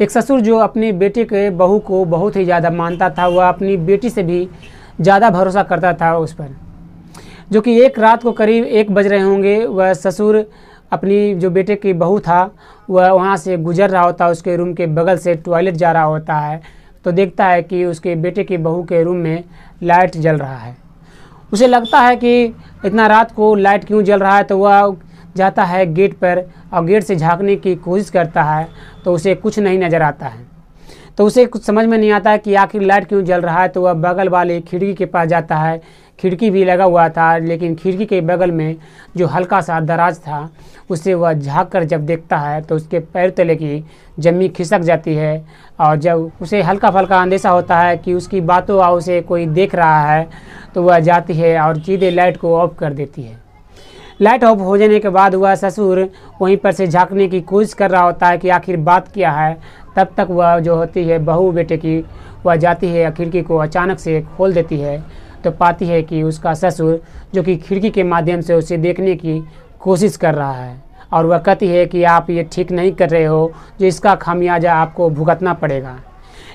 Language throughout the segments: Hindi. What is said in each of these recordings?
एक ससुर जो अपने बेटे के बहू को बहुत ही ज़्यादा मानता था, वह अपनी बेटी से भी ज़्यादा भरोसा करता था उस पर। जो कि एक रात को करीब 1 बज रहे होंगे, वह ससुर अपनी जो बेटे की बहू था वह वहाँ से गुजर रहा होता, उसके रूम के बगल से टॉयलेट जा रहा होता है, तो देखता है कि उसके बेटे की बहू के रूम में लाइट जल रहा है। उसे लगता है कि इतना रात को लाइट क्यों जल रहा है, तो वह जाता है गेट पर और गेट से झांकने की कोशिश करता है, तो उसे कुछ नहीं नज़र आता है। तो उसे कुछ समझ में नहीं आता है कि आखिर लाइट क्यों जल रहा है। तो वह बगल वाले खिड़की के पास जाता है। खिड़की भी लगा हुआ था, लेकिन खिड़की के बगल में जो हल्का सा दराज था, उससे वह झाँक कर जब देखता है तो उसके पैर तले की जमीन खिसक जाती है। और जब उसे हल्का फल्का अंदेशा होता है कि उसकी बातों और उसे कोई देख रहा है, तो वह जाती है और सीधे लाइट को ऑफ कर देती है। लाइट ऑफ हो जाने के बाद वह ससुर वहीं पर से झांकने की कोशिश कर रहा होता है कि आखिर बात क्या है। तब तक वह जो होती है बहू बेटे की, वह जाती है खिड़की को अचानक से खोल देती है, तो पाती है कि उसका ससुर जो कि खिड़की के माध्यम से उसे देखने की कोशिश कर रहा है। और वह कहती है कि आप ये ठीक नहीं कर रहे हो, जो इसका खामियाजा आपको भुगतना पड़ेगा।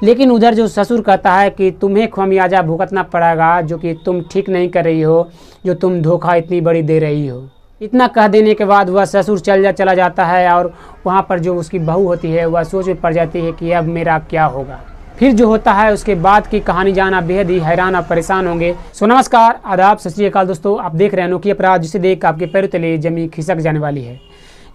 लेकिन उधर जो ससुर कहता है कि तुम्हें खामियाजा भुगतना पड़ेगा, जो कि तुम ठीक नहीं कर रही हो, जो तुम धोखा इतनी बड़ी दे रही हो। इतना कह देने के बाद वह ससुर चला जाता है और वहाँ पर जो उसकी बहू होती है वह सोच में पड़ जाती है कि अब मेरा क्या होगा। फिर जो होता है उसके बाद की कहानी जाना बेहद ही हैरान और परेशान होंगे। सो नमस्कार, आदाब, सत श्री अकाल दोस्तों, आप देख रहे हैं अनोखी अपराध, जिसे देख आपके पैरों तले जमीन खिसक जाने वाली है।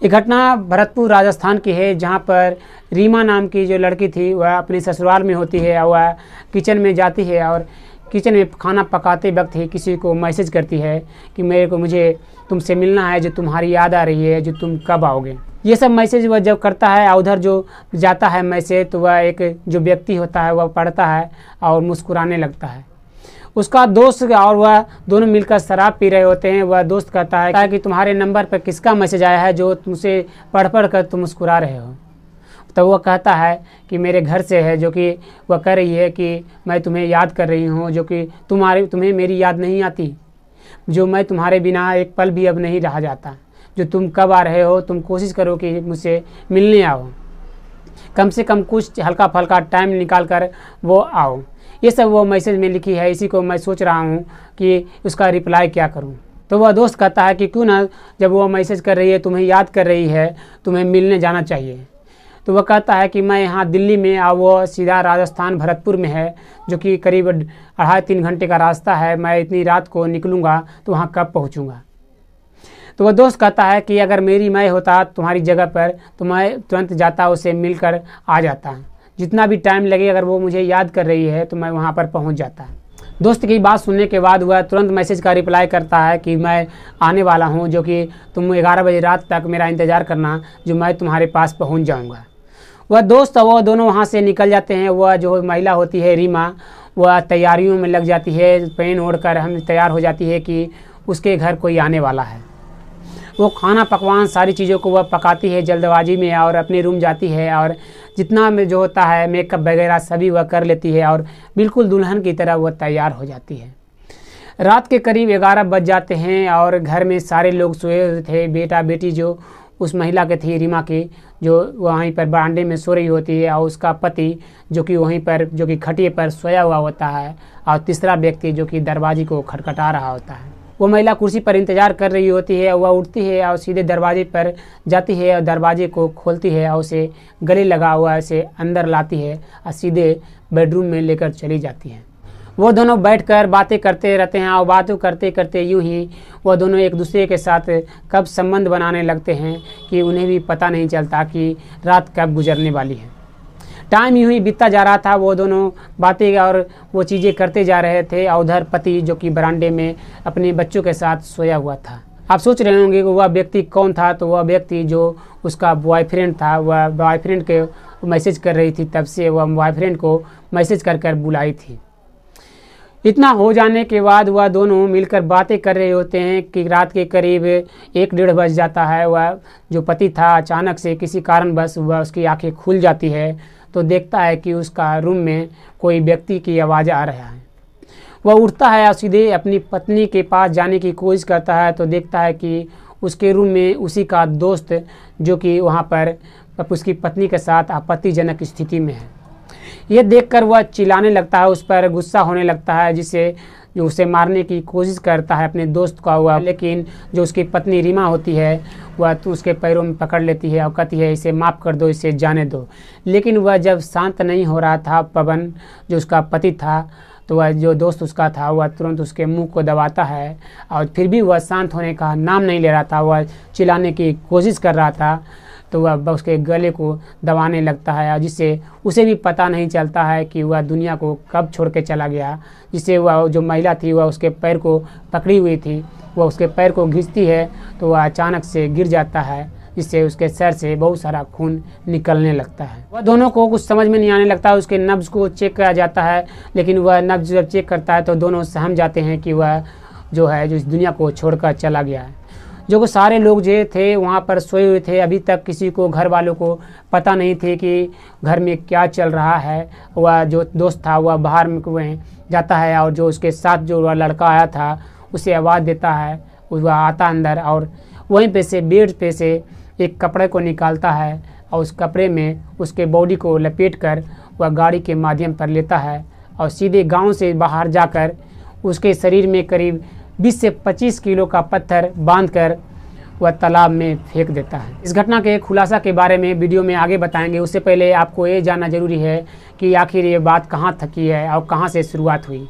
ये घटना भरतपुर राजस्थान की है, जहाँ पर रीमा नाम की जो लड़की थी वह अपने ससुराल में होती है। वह किचन में जाती है और किचन में खाना पकाते वक्त ही किसी को मैसेज करती है कि मुझे तुमसे मिलना है, जो तुम्हारी याद आ रही है, जो तुम कब आओगे। ये सब मैसेज वह जब करता है, उधर जो जाता है मैसेज, तो वह एक जो व्यक्ति होता है वह पढ़ता है और मुस्कुराने लगता है। उसका दोस्त और वह दोनों मिलकर शराब पी रहे होते हैं। वह दोस्त कहता है कि तुम्हारे नंबर पर किसका मैसेज आया है जो तुमसे पढ़ कर तुम मुस्कुरा रहे हो। तो वह कहता है कि मेरे घर से है, जो कि वह कह रही है कि मैं तुम्हें याद कर रही हूँ, जो कि तुम्हें मेरी याद नहीं आती, जो मैं तुम्हारे बिना एक पल भी अब नहीं रहा जाता, जो तुम कब आ रहे हो, तुम कोशिश करो कि मुझसे मिलने आओ, कम से कम कुछ हल्का फल्का टाइम निकाल कर वो आओ। ये सब वो मैसेज में लिखी है। इसी को मैं सोच रहा हूँ कि उसका रिप्लाई क्या करूँ। तो वह दोस्त कहता है कि क्यों ना, जब वो मैसेज कर रही है, तुम्हें याद कर रही है, तुम्हें मिलने जाना चाहिए। तो वह कहता है कि मैं यहाँ दिल्ली में, और वो सीधा राजस्थान भरतपुर में है, जो कि करीब 2.5-3 घंटे का रास्ता है। मैं इतनी रात को निकलूँगा तो वहाँ कब पहुँचूँगा। तो वह दोस्त कहता है कि अगर मैं होता तुम्हारी जगह पर, तो मैं तुरंत जाता, उसे मिलकर आ जाता। जितना भी टाइम लगे, अगर वो मुझे याद कर रही है तो मैं वहाँ पर पहुँच जाता। दोस्त की बात सुनने के बाद वह तुरंत मैसेज का रिप्लाई करता है कि मैं आने वाला हूँ, जो कि तुम 11 बजे रात तक मेरा इंतज़ार करना, जो मैं तुम्हारे पास पहुँच जाऊँगा। वह दोस्त और वह दोनों वहाँ से निकल जाते हैं। वह जो महिला होती है रीमा, वह तैयारियों में लग जाती है, पेन ओढ़कर हम तैयार हो जाती है कि उसके घर कोई आने वाला है। वो खाना पकवान सारी चीज़ों को वह पकाती है जल्दबाजी में, और अपने रूम जाती है और जितना में जो होता है मेकअप वगैरह सभी वह कर लेती है और बिल्कुल दुल्हन की तरह वह तैयार हो जाती है। रात के करीब 11 बज जाते हैं और घर में सारे लोग सोए हुए थे। बेटा बेटी जो उस महिला के थी, रीमा की, जो वहीं पर बरामदे में सो रही होती है, और उसका पति जो कि वहीं पर जो कि खटिए पर सोया हुआ होता है, और तीसरा व्यक्ति जो कि दरवाजे को खटखटा रहा होता है। वो महिला कुर्सी पर इंतज़ार कर रही होती है। वह उठती है और सीधे दरवाजे पर जाती है और दरवाजे को खोलती है और उसे गले लगा हुआ से अंदर लाती है और सीधे बेडरूम में लेकर चली जाती है। वो दोनों बैठकर बातें करते रहते हैं और बातों करते करते यूं ही वो दोनों एक दूसरे के साथ कब संबंध बनाने लगते हैं कि उन्हें भी पता नहीं चलता कि रात कब गुजरने वाली है। टाइम यूं ही बीतता जा रहा था। वो दोनों बातें और वो चीज़ें करते जा रहे थे, और उधर पति जो कि बरामदे में अपने बच्चों के साथ सोया हुआ था। आप सोच रहे होंगे कि वह व्यक्ति कौन था। तो वह व्यक्ति जो उसका बॉयफ्रेंड था, वह बॉयफ्रेंड के मैसेज कर रही थी, तब से वह बॉयफ्रेंड को मैसेज कर बुलाई थी। इतना हो जाने के बाद वह दोनों मिलकर बातें कर रहे होते हैं कि रात के करीब 1-1:30 बज जाता है। वह जो पति था, अचानक से किसी कारणवश वह उसकी आंखें खुल जाती है, तो देखता है कि उसका रूम में कोई व्यक्ति की आवाज़ आ रहा है। वह उठता है और सीधे अपनी पत्नी के पास जाने की कोशिश करता है, तो देखता है कि उसके रूम में उसी का दोस्त जो कि वहाँ पर अब उसकी पत्नी के साथ आपत्तिजनक स्थिति में है। ये देखकर वह चिल्लाने लगता है, उस पर गुस्सा होने लगता है, जिससे जो उसे मारने की कोशिश करता है अपने दोस्त का हुआ। लेकिन जो उसकी पत्नी रीमा होती है वह तो उसके पैरों में पकड़ लेती है और कहती है इसे माफ़ कर दो, इसे जाने दो। लेकिन वह जब शांत नहीं हो रहा था, पवन जो उसका पति था, तो वह जो दोस्त उसका था वह तुरंत उसके मुंह को दबाता है और फिर भी वह शांत होने का नाम नहीं ले रहा था। वह चिल्लाने की कोशिश कर रहा था, तो वह उसके गले को दबाने लगता है, जिससे उसे भी पता नहीं चलता है कि वह दुनिया को कब छोड़ के चला गया। जिससे वह जो महिला थी वह उसके पैर को पकड़ी हुई थी, वह उसके पैर को खींचती है तो वह अचानक से गिर जाता है, जिससे उसके सर से बहुत सारा खून निकलने लगता है। वह दोनों को कुछ समझ में नहीं आने लगता है। उसके नब्ज़ को चेक किया जाता है, लेकिन वह नब्ज़ जब चेक करता है तो दोनों सहम जाते हैं कि वह जो है जो इस दुनिया को छोड़कर चला गया है। जो सारे लोग जो थे वहाँ पर सोए हुए थे, अभी तक किसी को घर वालों को पता नहीं थे कि घर में क्या चल रहा है। वह जो दोस्त था वह बाहर में जाता है और जो उसके साथ जो वह लड़का आया था उसे आवाज़ देता है। वह आता अंदर और वहीं पे से बेड पे से एक कपड़े को निकालता है और उस कपड़े में उसके बॉडी को लपेट कर वह गाड़ी के माध्यम पर लेता है और सीधे गांव से बाहर जाकर उसके शरीर में करीब 20 से 25 किलो का पत्थर बांधकर वह तालाब में फेंक देता है। इस घटना के खुलासा के बारे में वीडियो में आगे बताएंगे। उससे पहले आपको ये जानना जरूरी है कि आखिर ये बात कहाँ थकी है और कहाँ से शुरुआत हुई।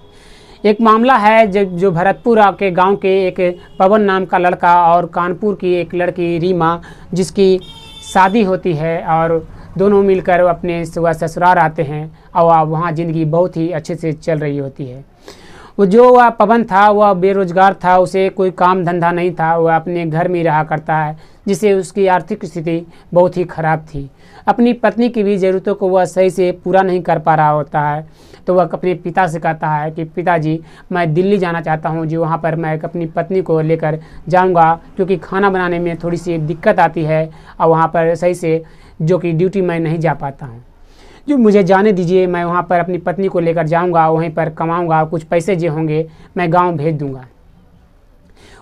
एक मामला है जो भरतपुर के गांव के एक पवन नाम का लड़का और कानपुर की एक लड़की रीमा, जिसकी शादी होती है और दोनों मिलकर अपने ससुराल आते हैं और वहाँ ज़िंदगी बहुत ही अच्छे से चल रही होती है। वो जो वह पवन था वह बेरोजगार था, उसे कोई काम धंधा नहीं था, वह अपने घर में रहा करता है, जिससे उसकी आर्थिक स्थिति बहुत ही ख़राब थी। अपनी पत्नी की भी ज़रूरतों को वह सही से पूरा नहीं कर पा रहा होता है। तो वह अपने पिता से कहता है कि पिताजी मैं दिल्ली जाना चाहता हूँ, जो वहाँ पर मैं अपनी पत्नी को लेकर जाऊँगा, क्योंकि खाना बनाने में थोड़ी सी दिक्कत आती है और वहाँ पर सही से जो कि ड्यूटी मैं नहीं जा पाता हूँ, जो मुझे जाने दीजिए। मैं वहाँ पर अपनी पत्नी को लेकर जाऊँगा, वहीं पर कमाऊँगा, कुछ पैसे जो होंगे मैं गांव भेज दूँगा।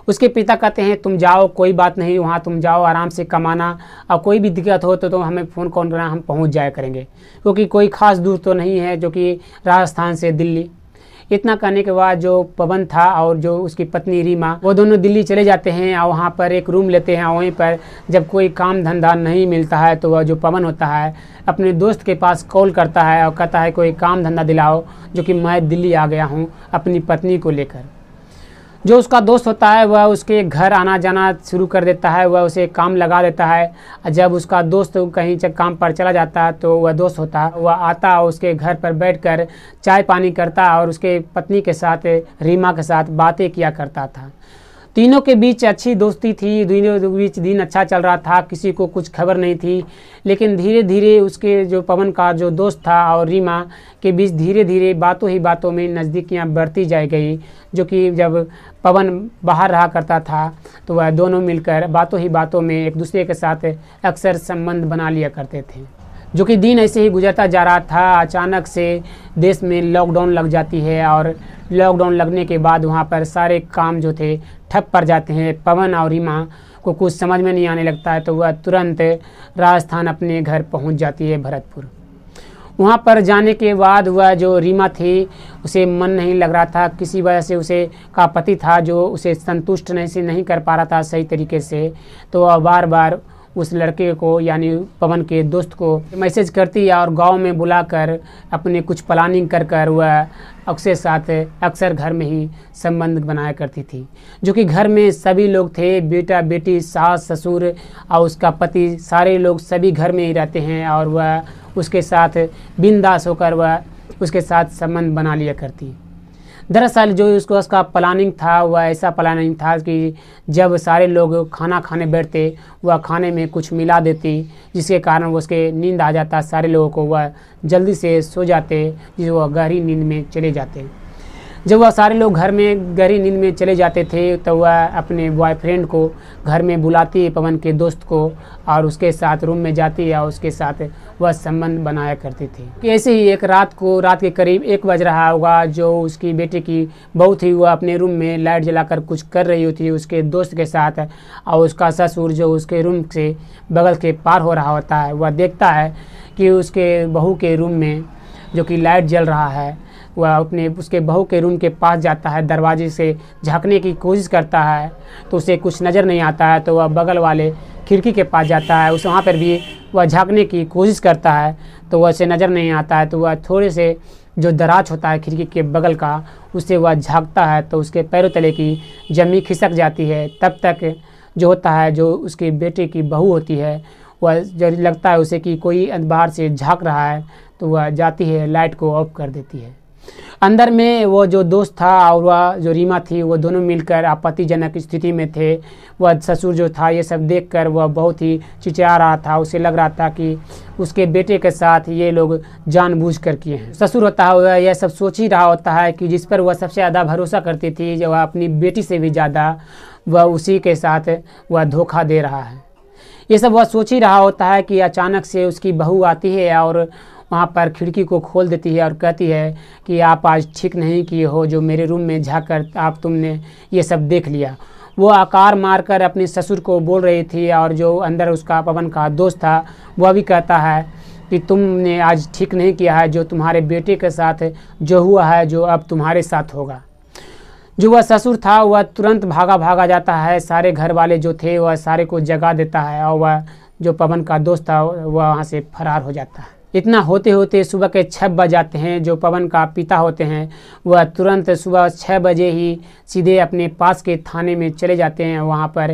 उसके पिता कहते हैं तुम जाओ, कोई बात नहीं, वहाँ तुम जाओ आराम से कमाना, और कोई भी दिक्कत हो तो हमें फ़ोन कॉल करना, हम पहुँच जाया करेंगे, क्योंकि कोई ख़ास दूर तो नहीं है जो कि राजस्थान से दिल्ली। इतना कहने के बाद जो पवन था और जो उसकी पत्नी रीमा वो दोनों दिल्ली चले जाते हैं और वहाँ पर एक रूम लेते हैं। वहीं पर जब कोई काम धंधा नहीं मिलता है तो वह जो पवन होता है अपने दोस्त के पास कॉल करता है और कहता है कोई काम धंधा दिलाओ, जो कि मैं दिल्ली आ गया हूँ अपनी पत्नी को लेकर। जो उसका दोस्त होता है वह उसके घर आना जाना शुरू कर देता है, वह उसे काम लगा देता है। जब उसका दोस्त कहीं काम पर चला जाता है तो वह दोस्त होता है वह आता और उसके घर पर बैठकर चाय पानी करता और उसके पत्नी के साथ रीमा के साथ बातें किया करता था। तीनों के बीच अच्छी दोस्ती थी, दोनों के बीच दिन अच्छा चल रहा था, किसी को कुछ खबर नहीं थी। लेकिन धीरे धीरे उसके जो पवन का जो दोस्त था और रीमा के बीच धीरे धीरे बातों ही बातों में नज़दीकियाँ बढ़ती जाए गई। जो कि जब पवन बाहर रहा करता था तो वह दोनों मिलकर बातों ही बातों में एक दूसरे के साथ अक्सर संबंध बना लिया करते थे। जो कि दिन ऐसे ही गुजरता जा रहा था। अचानक से देश में लॉकडाउन लग जाती है और लॉकडाउन लगने के बाद वहाँ पर सारे काम जो थे ठप पड़ जाते हैं। पवन और रीमा को कुछ समझ में नहीं आने लगता है तो वह तुरंत राजस्थान अपने घर पहुँच जाती है भरतपुर। वहाँ पर जाने के बाद वह जो रीमा थी उसे मन नहीं लग रहा था, किसी वजह से उसे का पति था जो उसे संतुष्ट नहीं कर पा रहा था सही तरीके से। तो वह बार बार उस लड़के को यानी पवन के दोस्त को मैसेज करती और गांव में बुलाकर अपने कुछ प्लानिंग कर वह अक्सर घर में ही संबंध बनाया करती थी। जो कि घर में सभी लोग थे, बेटा बेटी सास ससुर और उसका पति, सारे लोग सभी घर में ही रहते हैं और वह उसके साथ बिंदास होकर वह उसके साथ संबंध बना लिया करती। दरअसल जो उसका प्लानिंग था वह ऐसा प्लानिंग था कि जब सारे लोग खाना खाने बैठते वह खाने में कुछ मिला देती, जिसके कारण वो उसके नींद आ जाता सारे लोगों को, वह जल्दी से सो जाते, जिस वह गहरी नींद में चले जाते। जब वह सारे लोग घर में गहरी नींद में चले जाते थे तो वह अपने बॉयफ्रेंड को घर में बुलाती पवन के दोस्त को और उसके साथ रूम में जाती या उसके साथ वह संबंध बनाया करती थी। ऐसे ही एक रात के करीब 1 बज रहा होगा, जो उसकी बेटी की बहू थी वह अपने रूम में लाइट जलाकर कुछ कर रही होती उसके दोस्त के साथ, और उसका ससुर जो उसके रूम से बगल के पार हो रहा होता है, वह देखता है कि उसके बहू के रूम में जो कि लाइट जल रहा है, वह उसके बहू के रूम के पास जाता है, दरवाजे से झांकने की कोशिश करता है तो उसे कुछ नज़र नहीं आता है, तो वह बगल वाले खिड़की के पास जाता है, वहाँ पर भी वह झांकने की कोशिश करता है तो वह उसे नज़र नहीं आता है, तो वह थोड़े से जो दराज होता है खिड़की के बगल का उससे वह झांकता है तो उसके पैरों तले की जमी खिसक जाती है। तब तक जो होता है, जो उसके बेटे की बहू होती है, वह जब लगता है उसे कि कोई बाहर से झांक रहा है तो वह जाती है, लाइट को ऑफ कर देती है। अंदर में वो जो दोस्त था और वह जो रीमा थी, वो दोनों मिलकर आपत्तिजनक स्थिति में थे। वह ससुर जो था ये सब देखकर वह बहुत ही चिचिया रहा था, उसे लग रहा था कि उसके बेटे के साथ ये लोग जानबूझकर किए हैं। ससुर होता है वह यह सब सोच ही रहा होता है कि जिस पर वह सबसे ज़्यादा भरोसा करती थी, जो वह अपनी बेटी से भी ज़्यादा, वह उसी के साथ वह धोखा दे रहा है। ये सब वह सोच ही रहा होता है कि अचानक से उसकी बहू आती है और वहाँ पर खिड़की को खोल देती है और कहती है कि आप आज ठीक नहीं किए हो, जो मेरे रूम में झांककर तुमने ये सब देख लिया। वो आकार मारकर अपने ससुर को बोल रही थी और जो अंदर उसका पवन का दोस्त था वह भी कहता है कि तुमने आज ठीक नहीं किया है, जो तुम्हारे बेटे के साथ जो हुआ है जो अब तुम्हारे साथ होगा। जो वह ससुर था वह तुरंत भागा जाता है, सारे घर वाले जो थे वह सारे को जगा देता है और वह जो पवन का दोस्त था वह वहाँ से फरार हो जाता है। इतना होते होते सुबह के 6 बज जाते हैं। जो पवन का पिता होते हैं वह तुरंत सुबह 6 बजे ही सीधे अपने पास के थाने में चले जाते हैं। वहाँ पर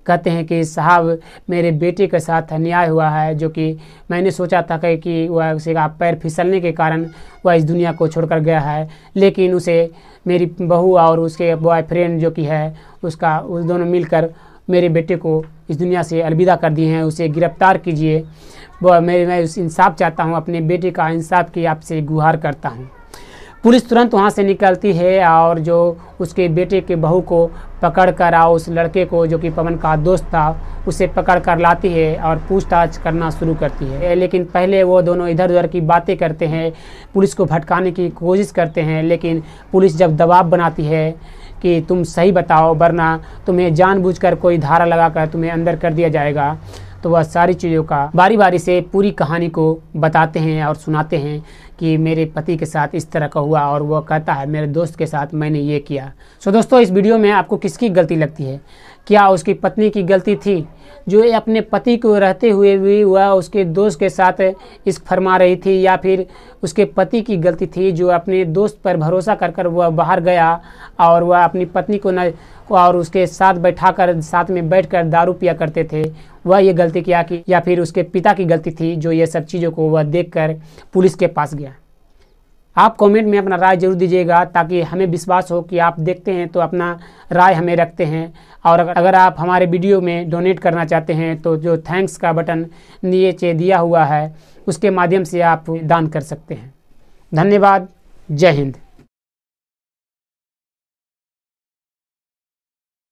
कहते हैं कि साहब मेरे बेटे के साथ अन्याय हुआ है, जो कि मैंने सोचा था कि वह उसे पैर फिसलने के कारण वह इस दुनिया को छोड़कर गया है, लेकिन उसे मेरी बहू और उसके बॉयफ्रेंड जो कि है उसका उस दोनों मिलकर मेरे बेटे को इस दुनिया से अलविदा कर दिए हैं। उसे गिरफ्तार कीजिए। मैं उस इंसाफ चाहता हूँ, अपने बेटे का इंसाफ की आपसे गुहार करता हूँ। पुलिस तुरंत वहाँ से निकलती है और जो उसके बेटे के बहू को पकड़ कर और उस लड़के को जो कि पवन का दोस्त था उसे पकड़ कर लाती है और पूछताछ करना शुरू करती है। लेकिन पहले वो दोनों इधर उधर की बातें करते हैं, पुलिस को भटकाने की कोशिश करते हैं, लेकिन पुलिस जब दबाव बनाती है कि तुम सही बताओ वरना तुम्हें जानबूझकर कोई धारा लगाकर तुम्हें अंदर कर दिया जाएगा, तो वह सारी चीज़ों का बारी बारी से पूरी कहानी को बताते हैं और सुनाते हैं कि मेरे पति के साथ इस तरह का हुआ और वह कहता है मेरे दोस्त के साथ मैंने ये किया। सो दोस्तों, इस वीडियो में आपको किसकी गलती लगती है? क्या उसकी पत्नी की गलती थी जो अपने पति को रहते हुए भी वह उसके दोस्त के साथ इश्क फरमा रही थी, या फिर उसके पति की गलती थी जो अपने दोस्त पर भरोसा कर वह बाहर गया और वह अपनी पत्नी को न और उसके साथ बैठाकर साथ में बैठकर दारू पिया करते थे, वह ये गलती किया कि या फिर उसके पिता की गलती थी जो ये सब चीज़ों को वह देखकर पुलिस के पास गया? आप कमेंट में अपना राय जरूर दीजिएगा ताकि हमें विश्वास हो कि आप देखते हैं तो अपना राय हमें रखते हैं। और अगर आप हमारे वीडियो में डोनेट करना चाहते हैं तो जो थैंक्स का बटन नीचे दिया हुआ है उसके माध्यम से आप दान कर सकते हैं। धन्यवाद। जय हिंद।